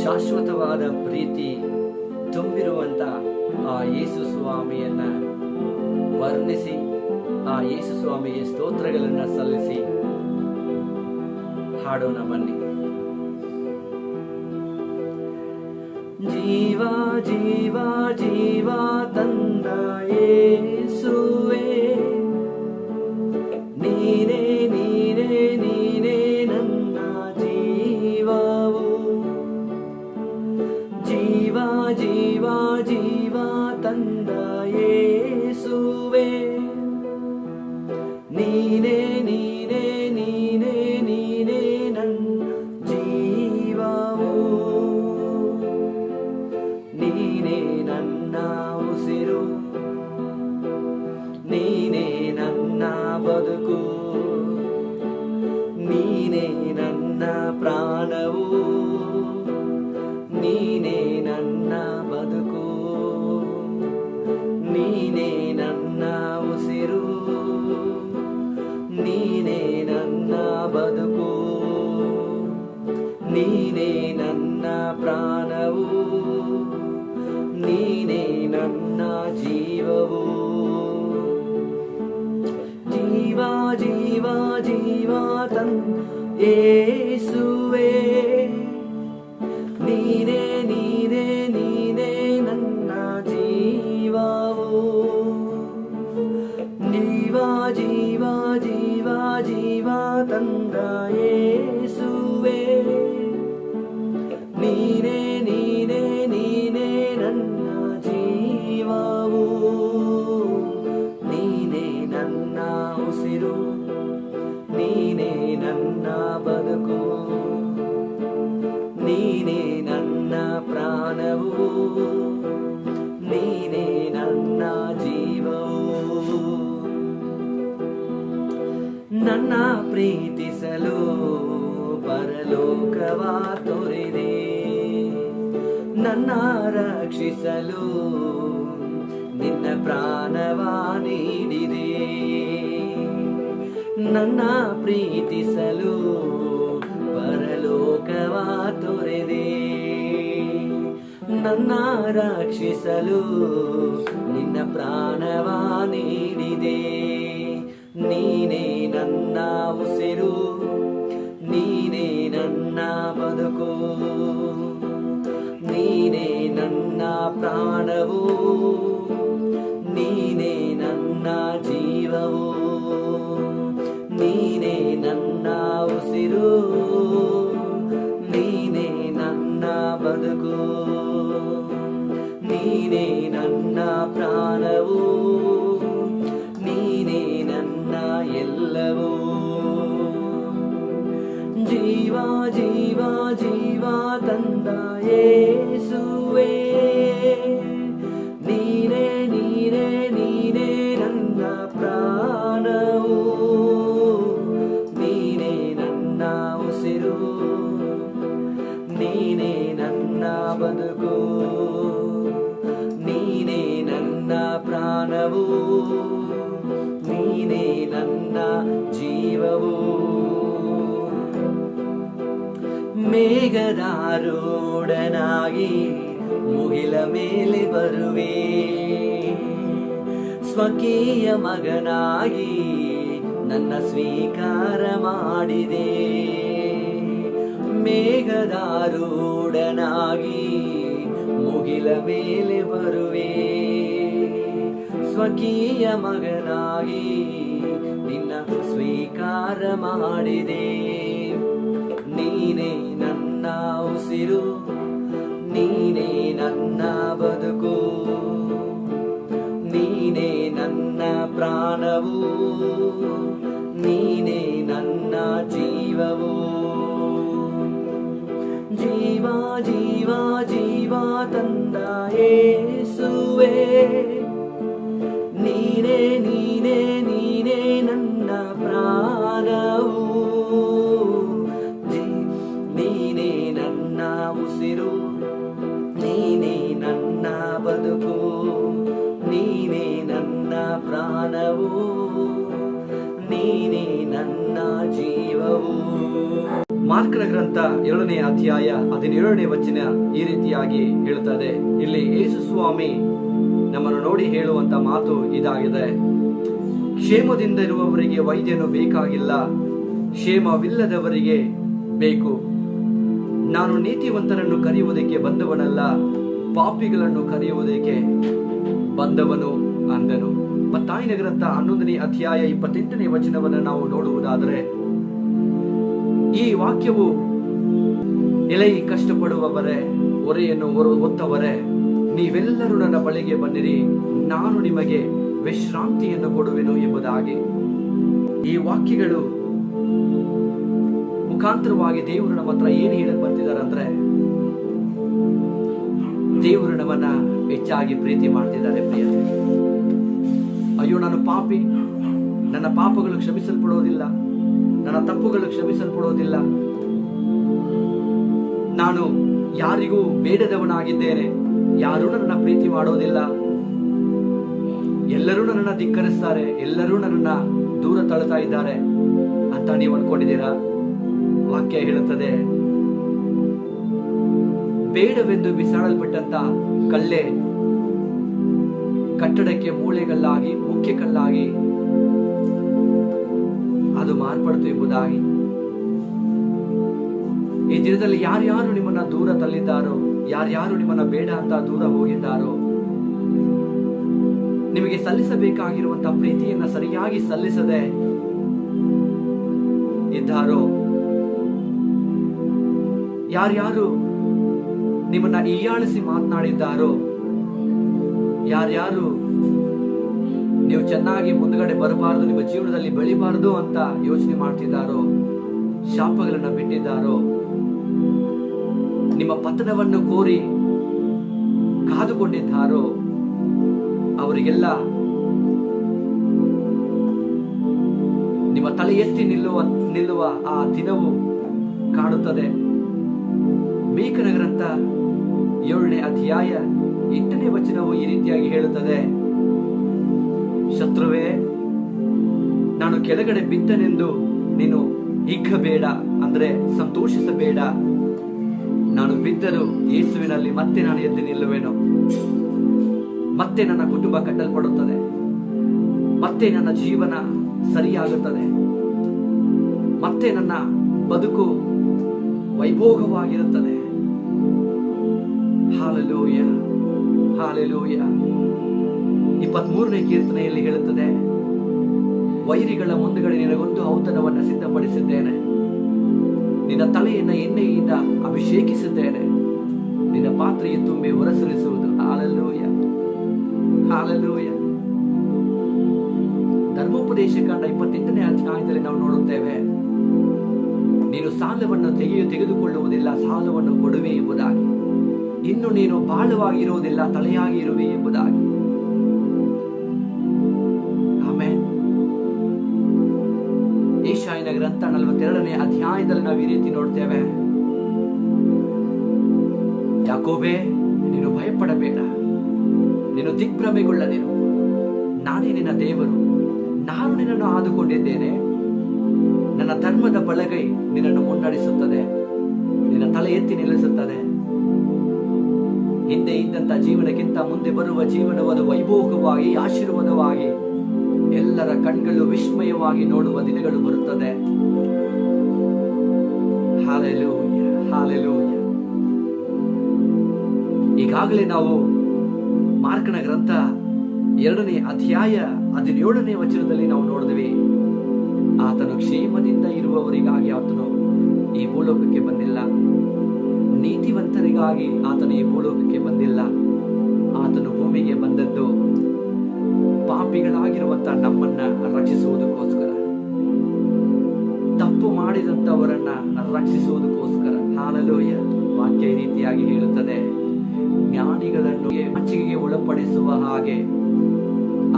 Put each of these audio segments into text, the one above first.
ಶಾಶ್ವತವಾದ ಪ್ರೀತಿ ತುಂಬಿರುವಂಥ ಆ ಯೇಸು ಸ್ವಾಮಿಯನ್ನ ವರ್ಣಿಸಿ ಆ ಯೇಸು ಸ್ವಾಮಿಗೆ ಸ್ತೋತ್ರಗಳನ್ನು ಸಲ್ಲಿಸಿ ಹಾಡೋಣ ಬನ್ನಿ. ಜೀವ ಜೀವ ಜೀವ ತಂದ ಯೇಸುವೇ, ನೀನೇ ನೀನೇ ನೀನೇ ನನ್ನ ಜೀವವು. ಜೀವ ಜೀವ ಜೀವ ತಂದ ಯೇಸುವೇ, ನೀನೇ ನೀನೇ ನೀನೇ ನೀನೇ ನನ್ನ ಜೀವವು. ನೀನೇ ನನ್ನ ಉಸಿರು, ನೀನೇ ನನ್ನ ಬದುಕು, ನೀನೇ ನನ್ನ ಪ್ರಾಣವು, ನೀನೇ ನನ್ನ ಬದುಕು, ನೀನೇ ನನ್ನ ಉಸಿರು, ನೀನೇ ನನ್ನ ಬದುಕು, ನೀನೇ ನನ್ನ ಪ್ರಾಣವು, ನೀನೇ ನನ್ನ ಜೀವವು. ಜೀವ ಜೀವ ಜೀವ ತಂದ ಯೇಸುವೇ, ನೀನೇ ನೀನೇ ನೀನೇ ನನ್ನ ಜೀವವು. ಜೀವ ಜೀವ ಜೀವ ಜೀವ ತಂದ ಯೇಸುವೇ, ನೀನೇ ನೀನೇ ನೀನೇ ನನ್ನ ಜೀವವು. ನೀನೇ ನನ್ನ ಉಸಿರು, ನೀನೇ ನನ್ನ ಬದುಕು, ನೀನೇ ನನ್ನ ಪ್ರಾಣವು, ನೀನೇ ನನ್ನ ಜೀವವು. ನನ್ನ ಪ್ರೀತಿಸಲು ಪರಲೋಕವ ತೋರಿದೆ, ನನ್ನ ರಕ್ಷಿಸಲು ನಿನ್ನ ಪ್ರಾಣವ ನೀಡಿದೆ. ನನ್ನ ಪ್ರೀತಿಸಲು ಪರಲೋಕವ ತೊರೆದೆ, ನನ್ನ ರಕ್ಷಿಸಲು ನಿನ್ನ ಪ್ರಾಣವ ನೀಡಿದೆ. ನೀನೇ ನನ್ನ ಉಸಿರು, ನೀನೇ ನನ್ನ ಬದುಕು, ನೀನೇ ನನ್ನ ಪ್ರಾಣವು, ನೀನೇ ನನ್ನ ಜೀವವು. ನೀನೇ ನನ್ನ ಉಸಿರು, ನೀನೇ ನನ್ನ ಬದುಕು, ನೀನೇ ನನ್ನ ಪ್ರಾಣವು, ನೀನೇ ನನ್ನ ಎಲ್ಲವೂ. ಜೀವ ಜೀವ ಜೀವ ತಂದ ಯೇಸುವೇ, ನೀನೇ ನೀನೇ ನೀನೇ ನನ್ನ ಪ್ರಾಣವು, ನೀನೇ ನನ್ನ ಉಸಿರು, ನೀನೇ ನನ್ನ ಬದುಕು, ನೀನೇ ನನ್ನ ಪ್ರಾಣವು, ನೀನೇ ನನ್ನ ಜೀವವು. ಮೇಘದಾರೂಢನಾಗಿ ಮುಗಿಲ ಮೇಲೆ ಬರುವೆ, ಸ್ವಕೀಯ ಮಗನಾಗಿ ನನ್ನ ಸ್ವೀಕಾರ ಮಾಡಿದೆ. ಮೇಘದಾರೂಢನಾಗಿ ಮುಗಿಲ ಮೇಲೆ ಬರುವೆ, ಸ್ವಕೀಯ ಮಗನಾಗಿ ನಿನ್ನ ಸ್ವೀಕಾರ ಮಾಡಿದೆ. ನೀನೇ ನನ್ನ ಉಸಿರು, ನೀನೇ ನನ್ನ ಬದುಕು, ನೀನೇ ನನ್ನ ಪ್ರಾಣವು, ನೀನೇ ನನ್ನ ಜೀವವು. ಜೀವ ಜೀವ ಜೀವ ತಂದ ಯೇಸುವೇ, ನೀನೇ ನೀನೇ ನೀನೇ ನನ್ನ ಪ್ರಾಣವು, ನೀನೇ ನನ್ನ ಉಸಿರು, ನೀನೇ ನನ್ನ ಬದುಕು, ನೀನೇ ನನ್ನ ಪ್ರಾಣವು, ನೀನೇ ನನ್ನ ಜೀವವು. ಮಾರ್ಕನ ಗ್ರಂಥ 2ನೇ ಅಧ್ಯಾಯ 17ನೇ ವಚನ ಈ ರೀತಿಯಾಗಿ ಹೇಳುತ್ತದೆ. ಇಲ್ಲಿ ಯೇಸು ಸ್ವಾಮಿ ನಮ್ಮನ್ನು ನೋಡಿ ಹೇಳುವಂತ ಮಾತು ಇದಾಗಿದೆ: ಕ್ಷೇಮದಿಂದ ಇರುವವರಿಗೆ ವೈದ್ಯನು ಬೇಕಾಗಿಲ್ಲ, ಕ್ಷೇಮವಿಲ್ಲದವರಿಗೆ ಬೇಕು. ನಾನು ನೀತಿವಂತರನ್ನು ಕರೆಯುವುದಕ್ಕೆ ಬಂದವನಲ್ಲ, ಪಾಪಿಗಳನ್ನು ಕರೆಯುವುದಕ್ಕೆ ಬಂದವನು ಅಂದನು. ಮತ್ತಾಯನ ಗ್ರಂಥ 11ನೇ ಅಧ್ಯಾಯ 28ನೇ ವಚನವನ್ನು ನಾವು ನೋಡುವುದಾದರೆ, ಈ ವಾಕ್ಯವು ಎಲೈ ಕಷ್ಟಪಡುವವರೇ, ಹೊರೆಯನ್ನು ಹೊತ್ತವರೇ, ನೀವೆಲ್ಲರೂ ನನ್ನ ಬಳಿಗೆ ಬನ್ನಿರಿ, ನಾನು ನಿಮಗೆ ವಿಶ್ರಾಂತಿಯನ್ನು ಕೊಡುವೆನು ಎಂಬುದಾಗಿ ಈ ವಾಕ್ಯಗಳು ಮುಖಾಂತರವಾಗಿ ದೇವರು ನಮ್ಮ ಹತ್ರ ಏನು ಹೇಳಕ್ ಬರ್ತಿದ್ದಾರೆ ಅಂದ್ರೆ, ದೇವರು ನಮ್ಮನ್ನ ಹೆಚ್ಚಾಗಿ ಪ್ರೀತಿ ಮಾಡ್ತಿದ್ದಾರೆ. ಪ್ರಿಯರೇ, ಅಯ್ಯೋ ನಾನು ಪಾಪಿ, ನನ್ನ ಪಾಪಗಳು ಕ್ಷಮಿಸಲ್ಪಡೋದಿಲ್ಲ, ನನ್ನ ತಪ್ಪುಗಳು ಕ್ಷಮಿಸಲ್ಪಡೋದಿಲ್ಲ, ನಾನು ಯಾರಿಗೂ ಬೇಡದವನಾಗಿದ್ದೇನೆ, ಯಾರೂ ನನ್ನ ಪ್ರೀತಿ ಮಾಡೋದಿಲ್ಲ, ಎಲ್ಲರೂ ನನ್ನನ್ನು ಧಿಕ್ಕರಿಸ್ತಾರೆ, ಎಲ್ಲರೂ ನನ್ನನ್ನ ದೂರ ತಳ್ತಾ ಇದ್ದಾರೆ ಅಂತ ನೀವು ಅನ್ಕೊಂಡಿದ್ದೀರಾ? ವಾಕ್ಯ ಹೇಳುತ್ತದೆ, ಬೇಡವೆಂದು ಬಿಸಾಡಲ್ಪಟ್ಟಂತ ಕಲ್ಲೇ ಕಟ್ಟಡಕ್ಕೆ ಮೂಳೆಗಲ್ಲಾಗಿ, ಮುಖ್ಯ ಕಲ್ಲಾಗಿ ಅದು ಮಾರ್ಪಡ್ತು ಎಂಬುದಾಗಿ. ಈ ದಿನದಲ್ಲಿ ಯಾರ್ಯಾರು ನಿಮ್ಮನ್ನ ದೂರ ತಳ್ಳಿದ್ದಾರೋ, ಯಾರ್ಯಾರು ನಿಮ್ಮನ್ನ ಬೇಡ ಅಂತ ದೂರ ಹೋಗಿದ್ದಾರೋ, ನಿಮಗೆ ಸಲ್ಲಿಸಬೇಕಾಗಿರುವಂತಹ ಪ್ರೀತಿಯನ್ನ ಸರಿಯಾಗಿ ಸಲ್ಲಿಸದೆ ಇದ್ದಾರೋ, ಯಾರ್ಯಾರು ನಿಮ್ಮನ್ನ ಹೀಯಾಳಿಸಿ ಮಾತನಾಡಿದ್ದಾರೋ, ಯಾರ್ಯಾರು ನೀವು ಚೆನ್ನಾಗಿ ಮುಂದ್ಗಡೆ ಬರಬಾರದು, ನಿಮ್ಮ ಜೀವನದಲ್ಲಿ ಬೆಳಿಬಾರದು ಅಂತ ಯೋಚನೆ ಮಾಡ್ತಿದ್ದಾರೋ, ಶಾಪಗಳನ್ನ ಬಿಟ್ಟಿದ್ದಾರೋ, ನಿಮ್ಮ ಪತನವನ್ನು ಕೋರಿ ಕಾದುಕೊಂಡಿದ್ದಾರೋ, ಅವರಿಗೆಲ್ಲ ನಿಮ್ಮ ತಲೆ ಎತ್ತಿ ನಿಲ್ಲುವ ಆ ದಿನವು ಕಾಣುತ್ತದೆ. ಮೀಕನ ಗ್ರಂಥ 7ನೇ ಅಧ್ಯಾಯ 8ನೇ ವಚನವು ಈ ರೀತಿಯಾಗಿ ಹೇಳುತ್ತದೆ: ಶತ್ರುವೇ, ನಾನು ಕೆಳಗಡೆ ಬಿದ್ದನೆಂದು ನೀನು ಹಿಗ್ಗಬೇಡ, ಅಂದ್ರೆ ಸಂತೋಷಿಸಬೇಡ. ನಾನು ಬಿದ್ದರೂ ಯೇಸುವಿನಲ್ಲಿ ಮತ್ತೆ ನಾನು ಎದ್ದು ನಿಲ್ಲುವೆನು. ಮತ್ತೆ ನನ್ನ ಕುಟುಂಬ ಕಟ್ಟಲ್ಪಡುತ್ತದೆ, ಮತ್ತೆ ನನ್ನ ಜೀವನ ಸರಿಯಾಗುತ್ತದೆ, ಮತ್ತೆ ನನ್ನ ಬದುಕು ವೈಭೋಗವಾಗಿರುತ್ತದೆ. Hallelujah, hallelujah. 23ನೇ ಕೀರ್ತನೆಯಲ್ಲಿ ಹೇಳುತ್ತದೆ: ವೈರಿಗಳ ಮುಂದುಗಡೆ ನಿನಗೊಂದು ಔತಣವನ್ನು ಸಿದ್ಧಪಡಿಸಿದ್ದೇನೆ, ನಿನ್ನ ತಲೆಯನ್ನ ಎಣ್ಣೆಯಿಂದ ಅಭಿಷೇಕಿಸಿದ್ದೇನೆ, ನಿನ್ನ ಪಾತ್ರೆಗೆ ತುಂಬಿ ಹೊರಸುರಿಸುವುದು. Hallelujah, hallelujah. ಧರ್ಮೋಪದೇಶ ಕಾಂಡ 28ನೇ ಅಧ್ಯಾಯದಲ್ಲಿ ನಾವು ನೋಡುತ್ತೇವೆ, ನೀನು ಸಾಲವನ್ನು ತೆಗೆದುಕೊಳ್ಳುವುದಿಲ್ಲ, ಸಾಲವನ್ನು ಕೊಡುವೆ ಎಂಬುದಾಗಿ. ಇನ್ನು ನೀನು ಬಾಳವಾಗಿರುವುದಿಲ್ಲ, ತಲೆಯಾಗಿ ಇರುವೆ ಎಂಬುದಾಗಿ. ಆಮೆನ್. ಯೆಶಾಯನ ಗ್ರಂಥ 42ನೇ ಅಧ್ಯಾಯದಲ್ಲಿ ನಾವು ಈ ರೀತಿ ನೋಡ್ತೇವೆ: ಯಾಕೋಬೇ, ನೀನು ಭಯಪಡಬೇಡ, ನೀನು ದಿಗ್ಭ್ರಮೆಗೊಳ್ಳದಿರು, ನಾನೇ ನಿನ್ನ ದೇವರು, ನಾನು ನಿನ್ನನ್ನು ಆದುಕೊಂಡಿದ್ದೇನೆ, ನನ್ನ ಧರ್ಮದ ಬಲಗೈ ನಿನ್ನನ್ನು ಮುನ್ನಡೆಸುತ್ತದೆ, ನಿನ್ನ ತಲೆ ಎತ್ತಿ ನಿಲ್ಲಿಸುತ್ತದೆ. ಹಿಂದೆ ಇದ್ದಂತ ಜೀವನಕ್ಕಿಂತ ಮುಂದೆ ಬರುವ ಜೀವನವು ಅದು ವೈಭೋಗವಾಗಿ, ಆಶೀರ್ವಾದವಾಗಿ, ಎಲ್ಲರ ಕಣ್ಗಳು ವಿಸ್ಮಯವಾಗಿ ನೋಡುವ ದಿನಗಳು ಬರುತ್ತದೆ. Hallelujah, hallelujah. ಈಗಾಗಲೇ ನಾವು ಮಾರ್ಕನ ಗ್ರಂಥ 2ನೇ ಅಧ್ಯಾಯ 17ನೇ ವಚನದಲ್ಲಿ ನಾವು ನೋಡಿದ್ವಿ, ಆತನು ಕ್ಷೇಮದಿಂದ ಇರುವವರಿಗಾಗಿ ಆತನು ಈ ಭೂಲೋಕಕ್ಕೆ ಬಂದಿಲ್ಲ, ನೀತಿವಂತರಿಗಾಗಿ ಆತನು ಈ ಭೂಲೋಕಕ್ಕೆ ಬಂದಿಲ್ಲ. ಆತನು ಭೂಮಿಗೆ ಬಂದದ್ದು ಪಾಪಿಗಳಾಗಿರುವಂತ ನಮ್ಮನ್ನ ರಕ್ಷಿಸುವುದಕ್ಕೋಸ್ಕರ, ತಪ್ಪು ಮಾಡಿದಂತವರನ್ನ ರಕ್ಷಿಸುವುದಕ್ಕೋಸ್ಕರ. ಹಾಲೆಲೂಯ. ವಾಕ್ಯ ಈ ರೀತಿಯಾಗಿ ಹೇಳುತ್ತದೆ: ಜ್ಞಾನಿಗಳನ್ನು ಮೆಚ್ಚುಗೆಗೆ ಒಳಪಡಿಸುವ ಹಾಗೆ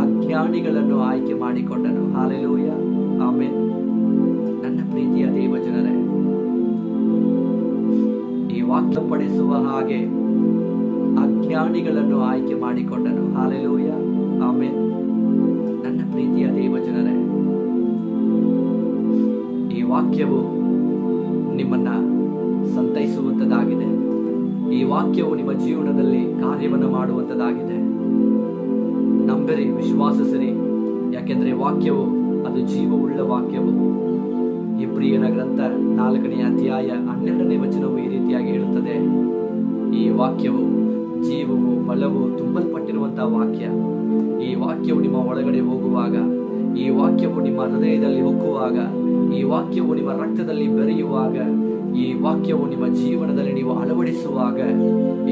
ಅಜ್ಞಾನಿಗಳನ್ನು ಆಯ್ಕೆ ಮಾಡಿಕೊಂಡನು. Hallelujah, amen. ನನ್ನ ಪ್ರೀತಿಯ ದೇವಜನರೇ, ಈ ವಾಕ್ಯ ಪಡಿಸುವ ಹಾಗೆ ಅಜ್ಞಾನಿಗಳನ್ನು ಆಯ್ಕೆ ಮಾಡಿಕೊಂಡನು. Hallelujah, amen. ನನ್ನ ಪ್ರೀತಿಯ ದೇವಜನರೇ, ಈ ವಾಕ್ಯವು ನಿಮ್ಮನ್ನ ಸಂತೈಸುವಂಥದ್ದಾಗಿದೆ. ಈ ವಾಕ್ಯವು ನಿಮ್ಮ ಜೀವನದಲ್ಲಿ ಕಾರ್ಯವನ್ನು ಮಾಡುವಂಥದ್ದಾಗಿದೆ. ನಂಬಿರಿ, ವಿಶ್ವಾಸಿಸಿರಿ, ಯಾಕೆಂದ್ರೆ ವಾಕ್ಯವು ಅದು ಜೀವವುಳ್ಳ ವಾಕ್ಯವು. ಇಬ್ರಿಯನ ಗ್ರಂಥ 4ನೇ ಅಧ್ಯಾಯ 12ನೇ ವಚನವು ಈ ರೀತಿಯಾಗಿ ಹೇಳುತ್ತದೆ, ಈ ವಾಕ್ಯವು ಜೀವವು ಬಲವು ತುಂಬಲ್ಪಟ್ಟಿರುವಂತಹ ವಾಕ್ಯ. ಈ ವಾಕ್ಯವು ನಿಮ್ಮ ಒಳಗಡೆ ಹೋಗುವಾಗ, ಈ ವಾಕ್ಯವು ನಿಮ್ಮ ಹೃದಯದಲ್ಲಿ ಹೊಕ್ಕುವಾಗ, ಈ ವಾಕ್ಯವು ನಿಮ್ಮ ರಕ್ತದಲ್ಲಿ ಬೆರೆಯುವಾಗ, ಈ ವಾಕ್ಯವು ನಿಮ್ಮ ಜೀವನದಲ್ಲಿ ನೀವು ಅಳವಡಿಸುವಾಗ,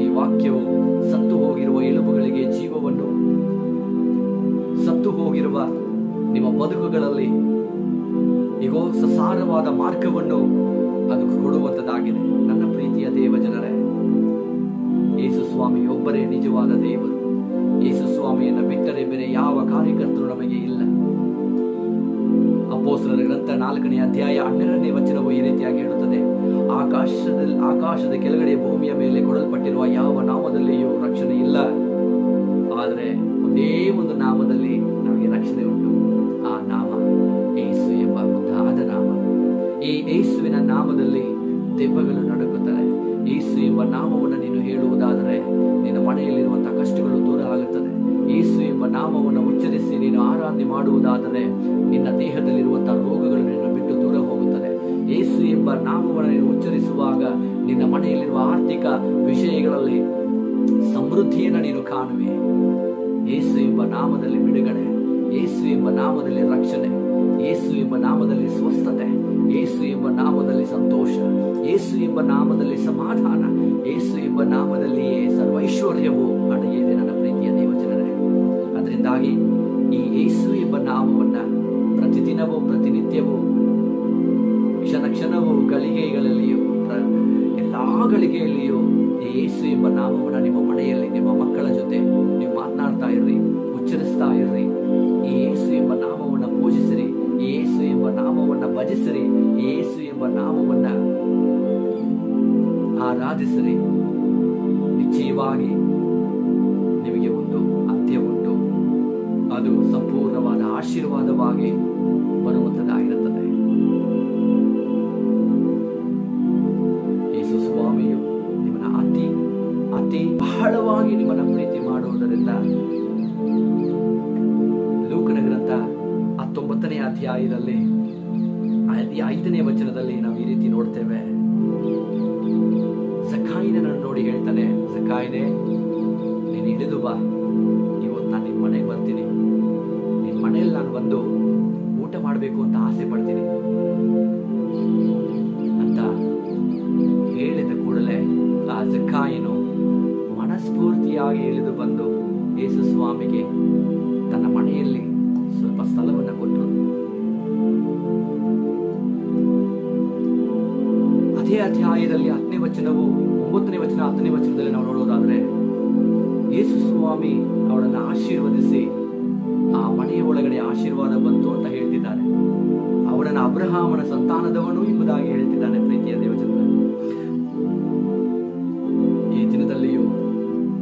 ಈ ವಾಕ್ಯವು ಸತ್ತು ಹೋಗಿರುವ ಎಲುಬುಗಳಿಗೆ ಜೀವವನ್ನು, ಸತ್ತು ಹೋಗಿರುವ ನಿಮ್ಮ ಬದುಕುಗಳಲ್ಲಿ ಈಗೋ ಸಸಾರವಾದ ಮಾರ್ಗವನ್ನು ಅದು ಕೊಡುವಂಥದ್ದಾಗಿದೆ. ನನ್ನ ಪ್ರೀತಿಯ ದೇವ ಜನರೇ, ಯೇಸು ಸ್ವಾಮಿ ಒಬ್ಬರೇ ನಿಜವಾದ ದೇವರು. ಯೇಸು ಸ್ವಾಮಿಯನ್ನು ಬಿಟ್ಟರೆ ಬೇರೆ ಯಾವ ಕಾರ್ಯಕರ್ತರು ನಮಗೆ ಇಲ್ಲ. ಅಪೊಸ್ತಲರ ಗ್ರಂಥ 4ನೇ ಅಧ್ಯಾಯ 12ನೇ ವಚನವು ಈ ರೀತಿಯಾಗಿ ಹೇಳುತ್ತದೆ, ಆಕಾಶದ ಕೆಳಗಡೆ ಭೂಮಿಯ ಮೇಲೆ ಕೊಡಲ್ಪಟ್ಟಿರುವ ಯಾವ ನಾಮದಲ್ಲಿಯೂ ರಕ್ಷಣೆ ಇಲ್ಲ, ಆದರೆ ಒಂದೇ ಒಂದು ನಾಮದಲ್ಲಿ ನಮಗೆ ರಕ್ಷಣೆ ಉಂಟು. ಆ ನಾಮ ಯೇಸು ಎಂಬ ಮುದ್ದಾದ ನಾಮ. ಈ ಯೇಸುವಿನ ನಾಮದಲ್ಲಿ ದೆವ್ವಗಳು ನಡುಗುತ್ತವೆ. ಯೇಸು ಎಂಬ ನಾಮವನ್ನು ನೀನು ಹೇಳುವುದಾದರೆ ನಿನ್ನ ಮನೆಯಲ್ಲಿರುವಂತಹ ಕಷ್ಟಗಳು ದೂರ ಆಗುತ್ತದೆ. ಯೇಸು ಎಂಬ ನಾಮವನ್ನು ಉಚ್ಚರಿಸಿ ನೀನು ಆರಾಧನೆ ಮಾಡುವುದಾದರೆ ನಿನ್ನ ದೇಹದಲ್ಲಿರುವಂತಹ ರೋಗಗಳು ನಿನ್ನ ಬಿಟ್ಟು ದೂರ ಹೋಗುತ್ತದೆ. ಯೇಸು ಎಂಬ ನಾಮವನ್ನು ನೀನು ಉಚ್ಚರಿಸುವಾಗ ನಿನ್ನ ಮನೆಯಲ್ಲಿರುವ ಆರ್ಥಿಕ ವಿಷಯಗಳಲ್ಲಿ ಸಮೃದ್ಧಿಯನ್ನು ನೀನು ಕಾಣುವೆ. ಯೇಸು ಎಂಬ ನಾಮದಲ್ಲಿ ಬಿಡುಗಡೆ, ಯೇಸು ಎಂಬ ನಾಮದಲ್ಲಿ ರಕ್ಷಣೆ, ಯೇಸು ಎಂಬ ನಾಮದಲ್ಲಿ ಸ್ವಸ್ಥತೆ, ಯೇಸು ಎಂಬ ನಾಮದಲ್ಲಿ ಸಂತೋಷ, ಯೇಸು ಎಂಬ ನಾಮದಲ್ಲಿ ಸಮಾಧಾನ, ಯೇಸು ಎಂಬ ನಾಮದಲ್ಲಿಯೇ ಸರ್ವೈಶ್ವರ್ಯವು ಅಡಗಿದೆ. ನನ್ನ ಪ್ರೀತಿಯ ದೇವಜನರೇ, ಅದರಿಂದಾಗಿ ಈ ಯೇಸು ಎಂಬ ನಾಮವನ್ನ ಪ್ರತಿದಿನವೂ, ಪ್ರತಿನಿತ್ಯವೂ, ಕ್ಷಣ ಕ್ಷಣವೂ, ಗಳಿಗೆಗಳಲ್ಲಿಯೂ, ಎಲ್ಲಾ ಗಳಿಗೆಯಲ್ಲಿಯೂ ಈ ಯೇಸು ಎಂಬ ನಾಮವನ್ನು ನಿಮ್ಮ ಮನೆಯಲ್ಲಿ ನಿಮ್ಮ ಮಕ್ಕಳ ಜೊತೆ ನೀವು ಮಾತನಾಡ್ತಾ ಇರ್ರಿ, ಉಚ್ಚರಿಸ್ತಾ ಇರ್ರಿ. ಈ ಯೇಸು ಎಂಬ ನಾಮವನ್ನು ಪೂಜಿಸಿರಿ, ಈ ಯೇಸು ಎಂಬ ನಾಮವನ್ನು ಭಜಿಸಿರಿ, ಈ ಯೇಸು ಎಂಬ ನಾಮವನ್ನ ಆರಾಧಿಸಿರಿ. ನಿಶ್ಚಯವಾಗಿ ನಿಮಗೆ ಒಂದು ಅಂತ್ಯ ಉಂಟು. ಅದು ಸಂಪೂರ್ಣವಾದ ಆಶೀರ್ವಾದವಾಗಿ ಬರುವಂತದ್ದಾಗಿರುತ್ತದೆ. ಯೇಸು ಸ್ವಾಮಿಯು ನಿಮ್ಮನ್ನ ಅತಿ ಅತಿ ಬಹಳವಾಗಿ ನಿಮ್ಮನ್ನ ಪ್ರೀತಿ ಮಾಡುವುದರಿಂದ ಲೂಕನ ಗ್ರಂಥ 19ನೇ ಅಧ್ಯಾಯದಲ್ಲಿ 5ನೇ ವಚನದಲ್ಲಿ ನಾವು ಈ ರೀತಿ ನೋಡ್ತೇವೆ. ಜಕ್ಕಾಯನನ್ನು ನೋಡಿ ಹೇಳ್ತಾನೆ, ಜಕ್ಕಾಯನೇ ನೀನು ಇಳಿದು ಬಾ, ಇವತ್ತು ನಾನು ನಿನ್ನ ಮನೆಗೆ ಬರ್ತೀನಿ, ನಿನ್ನ ಮನೆಯಲ್ಲಿ ನಾನು ಬಂದು ಊಟ ಮಾಡಬೇಕು ಅಂತ ಆಸೆ ಪಡ್ತೀನಿ ಅಂತ ಹೇಳಿದ ಕೂಡಲೇ ಆ ಜಕ್ಕಾಯನು ಮನಸ್ಫೂರ್ತಿಯಾಗಿ ಇಳಿದು ಬಂದು ಯೇಸು ಸ್ವಾಮಿಗೆ ತನ್ನ ಮನೆಯಲ್ಲಿ ಸ್ವಲ್ಪ ಸ್ಥಳವನ್ನು ಕೊಟ್ಟರು. ಅದೇ ಅಧ್ಯಾಯದಲ್ಲಿ 10ನೇ ವಚನವು 9ನೇ ವಚನ 10ನೇ ವಚನದಲ್ಲಿ ನಾವು ನೋಡೋದಾದ್ರೆ ಯೇಸು ಸ್ವಾಮಿ ಅವಳನ್ನು ಆಶೀರ್ವದಿಸಿ ಆ ಮನೆಯ ಒಳಗಡೆ ಆಶೀರ್ವಾದ ಬಂತು ಅಂತ ಹೇಳ್ತಿದ್ದಾರೆ. ಅವಳನ್ನು ಅಬ್ರಹಾಮನ ಸಂತಾನದವನು ಎಂಬುದಾಗಿ ಹೇಳ್ತಿದ್ದಾನೆ. ಪ್ರೀತಿಯ ದೇವಜನ, ಈ ದಿನದಲ್ಲಿಯೂ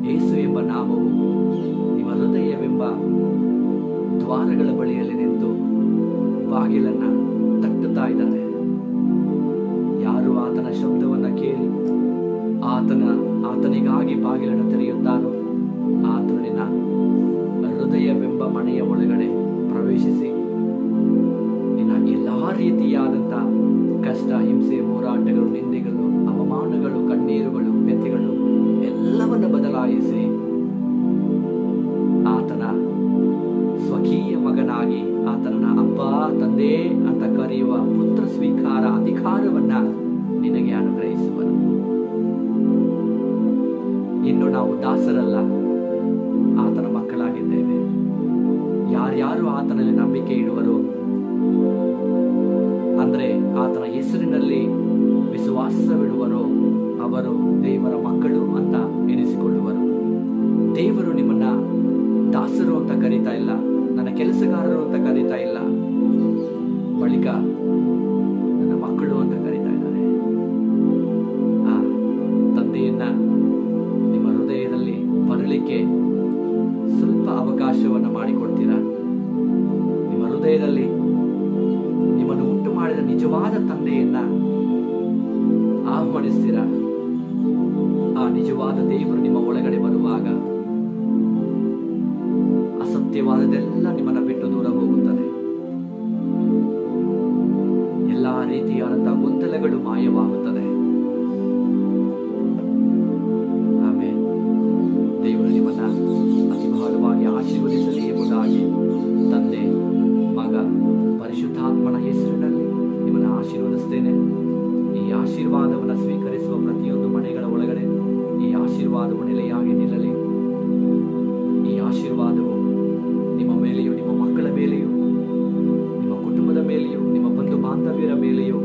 ಯೇಸು ಎಂಬ ನಾಮವು ನಿಮ್ಮ ಹೃದಯವೆಂಬ ದ್ವಾರಗಳ ಬಳಿಯಲ್ಲಿ ನಿಂತು ಬಾಗಿಲನ್ನ ತಟ್ಟುತ್ತಾ ಇದ್ದಾರೆ. ಯಾರು ಆತನ ಶಬ್ದವನ್ನ ಕೇಳಿ ಆತನಿಗಾಗಿ ಬಾಗಿಲನ್ನು ತೆರೆಯುತ್ತಾರೋ ಆತನು ನಿನ್ನ ಹೃದಯವೆಂಬ ಮನೆಯ ಒಳಗಡೆ ಪ್ರವೇಶಿಸಿ ನಿನ್ನ ಎಲ್ಲಾ ರೀತಿಯಾದಂಥ ಕಷ್ಟ, ಹಿಂಸೆ, ಹೋರಾಟಗಳು, ನಿಂದೆಗಳು, ಅವಮಾನಗಳು, ಕಣ್ಣೀರುಗಳು, ವ್ಯಥೆಗಳು ಎಲ್ಲವನ್ನು ಬದಲಾಯಿಸಿ ಆತನ ಸ್ವಕೀಯ ಮಗನಾಗಿ ಆತನ ಅಪ್ಪ, ತಂದೆ ಅಂತ ಕರೆಯುವ ಪುತ್ರ ಸ್ವೀಕಾರ ಅಧಿಕಾರವನ್ನ ನಿನಗೆ ಅನುಗ್ರಹಿಸುವನು. ಇನ್ನು ನಾವು ದಾಸರಲ್ಲ, ಆತನ ಮಕ್ಕಳಾಗಿದ್ದೇವೆ. ಯಾರ್ಯಾರು ಆತನಲ್ಲಿ ನಂಬಿಕೆ ಇಡುವರು ಅಂದ್ರೆ ಆತನ ಹೆಸರಿನಲ್ಲಿ ವಿಶ್ವಾಸವಿಡುವರೋ ಅವರು ದೇವರ ಮಕ್ಕಳು ಅಂತ ಎನಿಸಿಕೊಳ್ಳುವರು. ದೇವರು ನಿಮ್ಮನ್ನ ದಾಸರು ಅಂತ ಕರೀತಾ ಇಲ್ಲ, ನನ್ನ ಕೆಲಸಗಾರರು ಅಂತ ಕರೀತಾ ಇಲ್ಲ, ಬಳಿಕ ನನ್ನ ಮಕ್ಕಳು ಅಂತ ಕರೀತಾ ಇದ್ದಾರೆ. ಆ ತಂದೆಯನ್ನ ನಿಮ್ಮ ಹೃದಯದಲ್ಲಿ ಬರಲಿಕ್ಕೆ ಸ್ವಲ್ಪ ಅವಕಾಶವನ್ನು ಮಾಡಿಕೊಡ್ತೀರಾ? ನಿಮ್ಮ ಹೃದಯದಲ್ಲಿ ನಿಮ್ಮನ್ನು ಉಂಟು ಮಾಡಿದ ನಿಜವಾದ ತಂದೆಯನ್ನ ಆಹ್ವಾನಿಸ್ತೀರಾ? ಆ ನಿಜವಾದ ದೇವರು ನಿಮ್ಮ ಒಳಗಡೆ ಬರುವಾಗ ಅಸತ್ಯವಾದದೆಲ್ಲ ನಿಮ್ಮನ್ನ ಬಿಟ್ಟು ದೂರ ಹೋಗುತ್ತದೆ. ಎಲ್ಲಾ ರೀತಿಯಾದಂತಹ ಗೊಂದಲಗಳು ಮಾಯವಾಗುತ್ತದೆ. ಆಮೇಲೆ ದೇವರು ನಿಮ್ಮನ್ನ ಅತಿ ಬಹಳವಾಗಿ ಆಶೀರ್ವದಿಸಲಿ ಎಂಬುದಾಗಿ ತಂದೆ, ಮಗ, ಪರಿಶುದ್ಧಾತ್ಮನ ಹೆಸರಿನಲ್ಲಿ ನಿಮ್ಮನ್ನು ಆಶೀರ್ವದಿಸ್ತೇನೆ. ಈ ಆಶೀರ್ವಾದವನ್ನು ಸ್ವೀಕರಿಸುವ ಪ್ರತಿಯೊಂದು ಮನೆಗಳ ಒಳಗಡೆ ಈ ಆಶೀರ್ವಾದವು ನೆಲೆಯಾಗಿ ನಿಲ್ಲಲಿ. ಈ ಆಶೀರ್ವಾದವು ನಿಮ್ಮ ಮೇಲೆಯೂ, ನಿಮ್ಮ ಮಕ್ಕಳ ಮೇಲೆಯೂ, ನಿಮ್ಮ ಕುಟುಂಬದ ಮೇಲೆಯೂ, ನಿಮ್ಮ ಬಂಧು ಬಾಂಧವ್ಯರ ಮೇಲೆಯೂ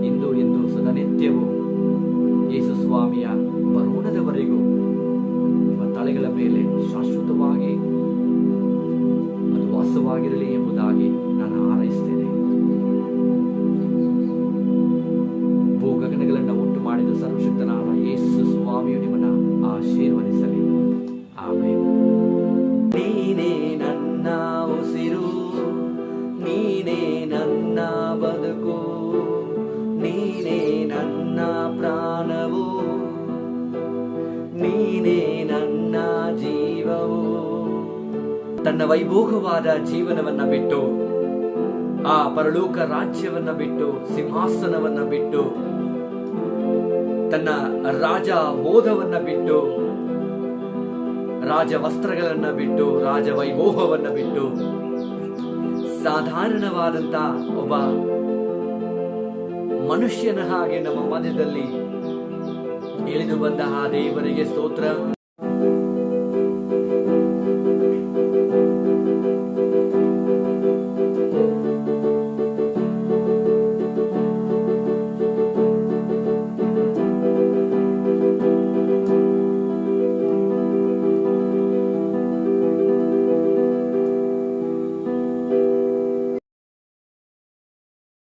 ಇಂದು ಎಂದು ಸದನಿತ್ಯವೂ ಯೇಸು ಸ್ವಾಮಿಯ ಬರೋಣದವರೆಗೂ ನಿಮ್ಮ ತಲೆಗಳ ಮೇಲೆ ಶಾಶ್ವತವಾಗಿ ಅದು ವಾಸವಾಗಿರಲಿ ಎಂಬುದಾಗಿ ನಾನು ಹಾರೈಸ್ತೇನೆ. ಭೂಗಗನಗಳನ್ನು ಉಂಟು ಮಾಡಿದ ಸರ್ವಶಕ್ತನಾದ ಯೇಸು ಸ್ವಾಮಿಯು ನಿಮ್ಮನ್ನು ಆಶೀರ್ವದಿಸಲಿ. ಆಮೆನ್. ನೀನೇ ನನ್ನ ಉಸಿರು, ನೀನೇ ನನ್ನ ಬದುಕು, ನೀನೇ ನನ್ನ ಪ್ರಾಣವು, ನೀನೇ ನನ್ನ ಜೀವವು. ತನ್ನ ವೈಭೋಗವಾದ ಜೀವನವನ್ನ ಬಿಟ್ಟು, ಆ ಪರಲೋಕ ರಾಜ್ಯವನ್ನ ಬಿಟ್ಟು, ಸಿಂಹಾಸನವನ್ನ ಬಿಟ್ಟು, ತನ್ನ ರಾಜ ಹೋದವನ್ನ ಬಿಟ್ಟು, ರಾಜ ವಸ್ತ್ರಗಳನ್ನ ಬಿಟ್ಟು, ರಾಜ ವೈಭೋಗವನ್ನ ಬಿಟ್ಟು, ಸಾಧಾರಣವಾದಂತ ಒಬ್ಬ ಮನುಷ್ಯನ ಹಾಗೆ ನಮ್ಮ ಮಧ್ಯದಲ್ಲಿ ಇಳಿದು ಬಂದ ಆ ದೇವರಿಗೆ ಸ್ತೋತ್ರ.